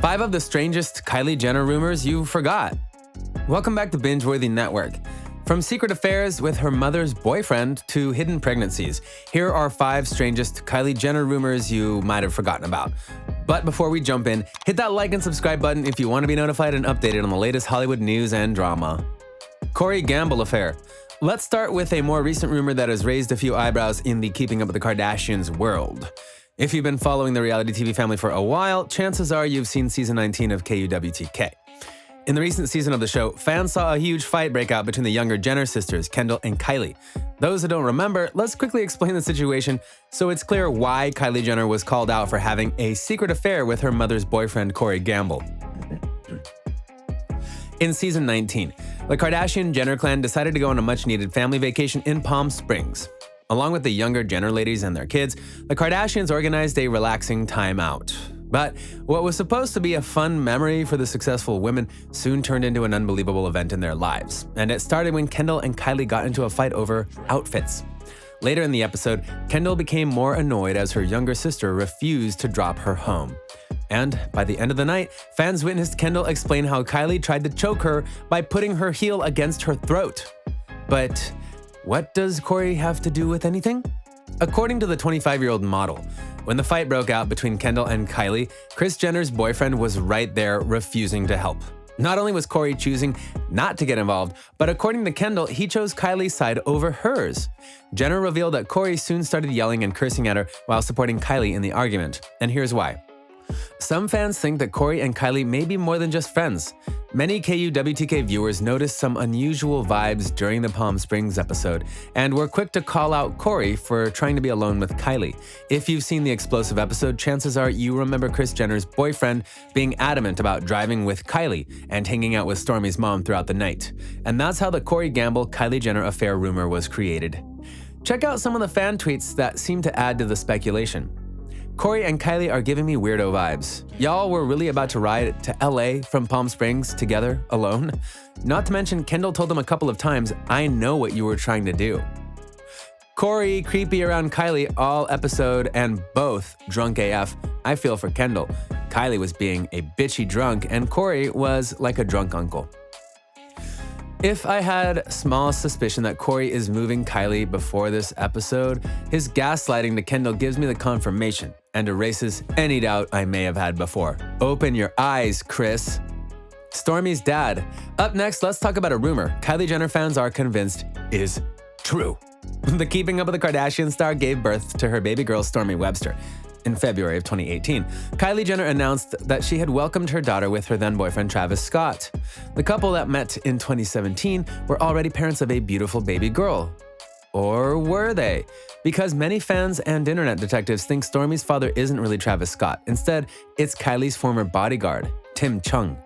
5 of the strangest Kylie Jenner rumors you forgot. Welcome back to Binge-Worthy Network. From secret affairs with her mother's boyfriend to hidden pregnancies, here are 5 strangest Kylie Jenner rumors you might have forgotten about. But before we jump in, hit that like and subscribe button if you want to be notified and updated on the latest Hollywood news and drama. Corey Gamble affair. Let's start with a more recent rumor that has raised a few eyebrows in the Keeping Up with the Kardashians world. If you've been following the reality TV family for a while, chances are you've seen season 19 of KUWTK. In the recent season of the show, fans saw a huge fight break out between the younger Jenner sisters, Kendall and Kylie. Those who don't remember, let's quickly explain the situation so it's clear why Kylie Jenner was called out for having a secret affair with her mother's boyfriend, Corey Gamble. In season 19, the Kardashian-Jenner clan decided to go on a much-needed family vacation in Palm Springs. Along with the younger Jenner ladies and their kids, the Kardashians organized a relaxing time out. But what was supposed to be a fun memory for the successful women soon turned into an unbelievable event in their lives. And it started when Kendall and Kylie got into a fight over outfits. Later in the episode, Kendall became more annoyed as her younger sister refused to drop her home. And by the end of the night, fans witnessed Kendall explain how Kylie tried to choke her by putting her heel against her throat. But what does Corey have to do with anything? According to the 25-year-old model, when the fight broke out between Kendall and Kylie, Kris Jenner's boyfriend was right there refusing to help. Not only was Corey choosing not to get involved, but according to Kendall, he chose Kylie's side over hers. Jenner revealed that Corey soon started yelling and cursing at her while supporting Kylie in the argument. And here's why. Some fans think that Corey and Kylie may be more than just friends. Many KUWTK viewers noticed some unusual vibes during the Palm Springs episode and were quick to call out Corey for trying to be alone with Kylie. If you've seen the explosive episode, chances are you remember Kris Jenner's boyfriend being adamant about driving with Kylie and hanging out with Stormi's mom throughout the night. And that's how the Corey Gamble-Kylie Jenner affair rumor was created. Check out some of the fan tweets that seem to add to the speculation. Corey and Kylie are giving me weirdo vibes. Y'all were really about to ride to LA from Palm Springs together, alone? Not to mention, Kendall told them a couple of times, I know what you were trying to do. Corey creepy around Kylie all episode and both drunk AF. I feel for Kendall. Kylie was being a bitchy drunk and Corey was like a drunk uncle. If I had small suspicion that Corey is moving Kylie before this episode, his gaslighting to Kendall gives me the confirmation and erases any doubt I may have had before. Open your eyes, Kris. Stormi's dad. Up next, let's talk about a rumor Kylie Jenner fans are convinced is true. The Keeping Up with the Kardashians star gave birth to her baby girl, Stormi Webster. In February of 2018, Kylie Jenner announced that she had welcomed her daughter with her then-boyfriend Travis Scott. The couple that met in 2017 were already parents of a beautiful baby girl. Or were they? Because many fans and internet detectives think Stormi's father isn't really Travis Scott. Instead, it's Kylie's former bodyguard, Tim Chung.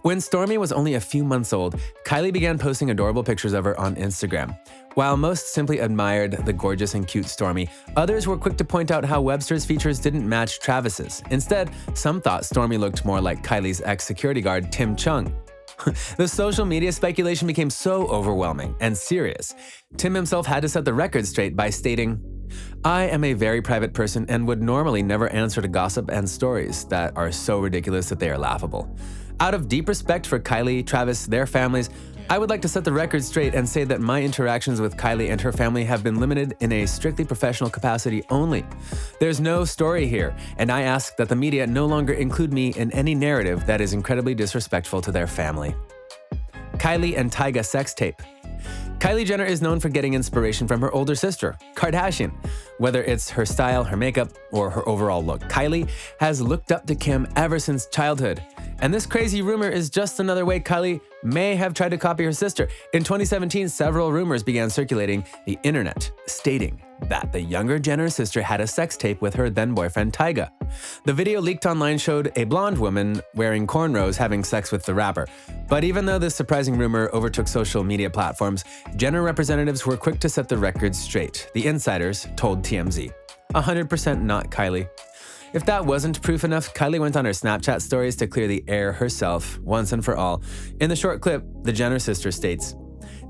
When Stormi was only a few months old, Kylie began posting adorable pictures of her on Instagram. While most simply admired the gorgeous and cute Stormi, others were quick to point out how Webster's features didn't match Travis's. Instead, some thought Stormi looked more like Kylie's ex-security guard, Tim Chung. The social media speculation became so overwhelming and serious. Tim himself had to set the record straight by stating, I am a very private person and would normally never answer to gossip and stories that are so ridiculous that they are laughable. Out of deep respect for Kylie, Travis, their families, I would like to set the record straight and say that my interactions with Kylie and her family have been limited in a strictly professional capacity only. There's no story here, and I ask that the media no longer include me in any narrative that is incredibly disrespectful to their family. Kylie and Tyga sex tape. Kylie Jenner is known for getting inspiration from her older sister, Kardashian. Whether it's her style, her makeup, or her overall look, Kylie has looked up to Kim ever since childhood. And this crazy rumor is just another way Kylie may have tried to copy her sister. In 2017, several rumors began circulating the internet, stating that the younger Jenner sister had a sex tape with her then-boyfriend Tyga. The video leaked online showed a blonde woman wearing cornrows having sex with the rapper. But even though this surprising rumor overtook social media platforms, Jenner representatives were quick to set the record straight. The insiders told TMZ, 100% not Kylie. If that wasn't proof enough, Kylie went on her Snapchat stories to clear the air herself, once and for all. In the short clip, the Jenner sister states,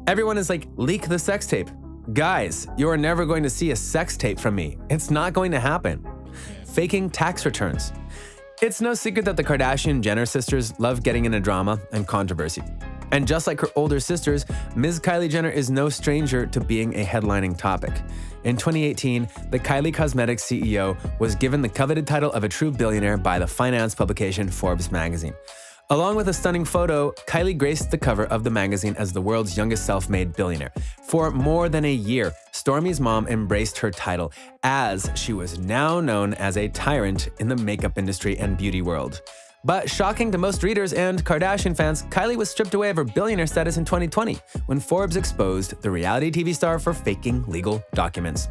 everyone is like, leak the sex tape. Guys, you are never going to see a sex tape from me. It's not going to happen. Faking tax returns. It's no secret that the Kardashian-Jenner sisters love getting into drama and controversy. And just like her older sisters, Ms. Kylie Jenner is no stranger to being a headlining topic. In 2018, the Kylie Cosmetics CEO was given the coveted title of a true billionaire by the finance publication Forbes magazine. Along with a stunning photo, Kylie graced the cover of the magazine as the world's youngest self-made billionaire. For more than a year, Stormi's mom embraced her title, as she was now known as a tyrant in the makeup industry and beauty world. But shocking to most readers and Kardashian fans, Kylie was stripped away of her billionaire status in 2020 when Forbes exposed the reality TV star for faking legal documents.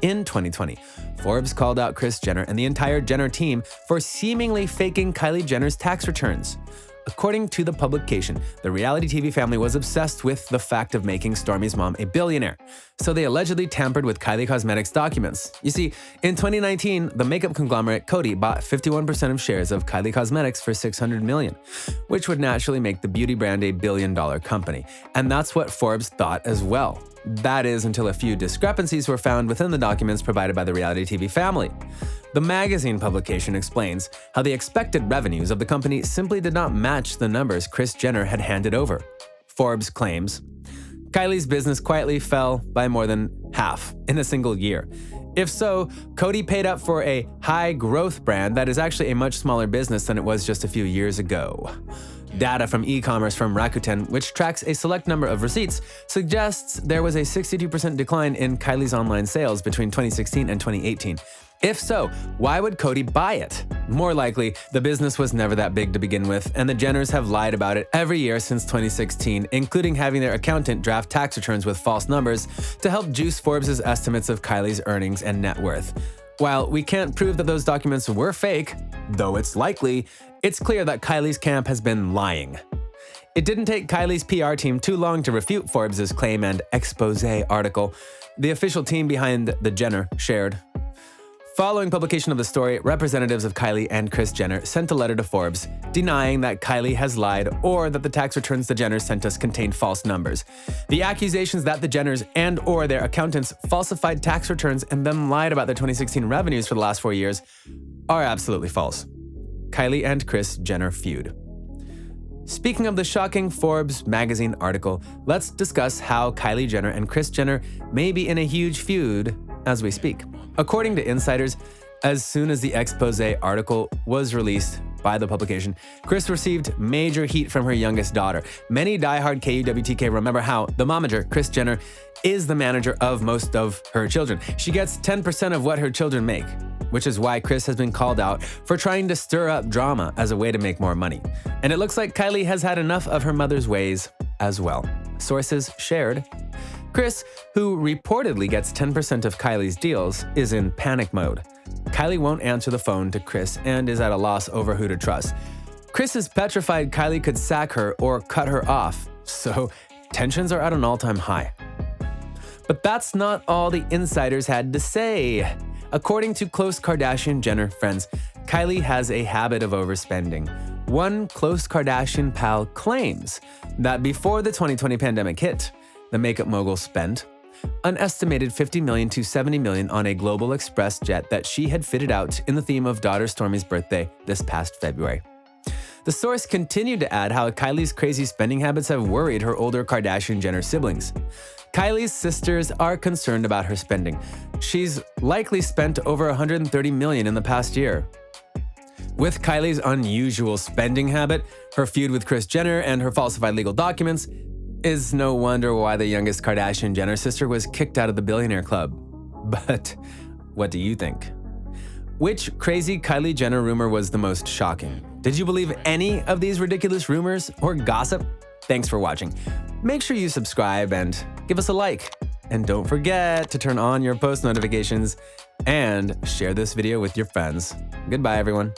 In 2020, Forbes called out Kris Jenner and the entire Jenner team for seemingly faking Kylie Jenner's tax returns. According to the publication, the reality TV family was obsessed with the fact of making Stormi's mom a billionaire, so they allegedly tampered with Kylie Cosmetics documents. You see, in 2019, the makeup conglomerate Coty bought 51% of shares of Kylie Cosmetics for $600 million, which would naturally make the beauty brand a billion-dollar company. And that's what Forbes thought as well. That is, until a few discrepancies were found within the documents provided by the reality TV family. The magazine publication explains how the expected revenues of the company simply did not match the numbers Kris Jenner had handed over. Forbes claims Kylie's business quietly fell by more than half in a single year. If so, Coty paid up for a high-growth brand that is actually a much smaller business than it was just a few years ago. Data from e-commerce firm Rakuten, which tracks a select number of receipts, suggests there was a 62% decline in Kylie's online sales between 2016 and 2018. If so, why would Coty buy it? More likely, the business was never that big to begin with, and the Jenners have lied about it every year since 2016, including having their accountant draft tax returns with false numbers to help juice Forbes' estimates of Kylie's earnings and net worth. While we can't prove that those documents were fake, though it's likely, it's clear that Kylie's camp has been lying. It didn't take Kylie's PR team too long to refute Forbes' claim and expose article the official team behind the Jenner shared. Following publication of the story, representatives of Kylie and Kris Jenner sent a letter to Forbes denying that Kylie has lied or that the tax returns the Jenners sent us contained false numbers. The accusations that the Jenners and/or their accountants falsified tax returns and then lied about their 2016 revenues for the last 4 years are absolutely false. Kylie and Kris Jenner feud. Speaking of the shocking Forbes magazine article, let's discuss how Kylie Jenner and Kris Jenner may be in a huge feud as we speak. According to insiders, as soon as the expose article was released by the publication, Kris received major heat from her youngest daughter. Many diehard KUWTK remember how the momager, Kris Jenner, is the manager of most of her children. She gets 10% of what her children make, which is why Kris has been called out for trying to stir up drama as a way to make more money. And it looks like Kylie has had enough of her mother's ways as well. Sources shared. Kris, who reportedly gets 10% of Kylie's deals, is in panic mode. Kylie won't answer the phone to Kris and is at a loss over who to trust. Kris is petrified Kylie could sack her or cut her off, so tensions are at an all-time high. But that's not all the insiders had to say. According to close Kardashian-Jenner friends, Kylie has a habit of overspending. One close Kardashian pal claims that before the 2020 pandemic hit, the makeup mogul spent an estimated $50 million to $70 million on a Global Express jet that she had fitted out in the theme of daughter Stormi's birthday this past February. The source continued to add how Kylie's crazy spending habits have worried her older Kardashian-Jenner siblings. Kylie's sisters are concerned about her spending. She's likely spent over $130 million in the past year. With Kylie's unusual spending habit, her feud with Kris Jenner, and her falsified legal documents, is no wonder why the youngest Kardashian-Jenner sister was kicked out of the billionaire club. But what do you think? Which crazy Kylie Jenner rumor was the most shocking? Did you believe any of these ridiculous rumors or gossip? Thanks for watching. Make sure you subscribe and give us a like. And don't forget to turn on your post notifications and share this video with your friends. Goodbye, everyone.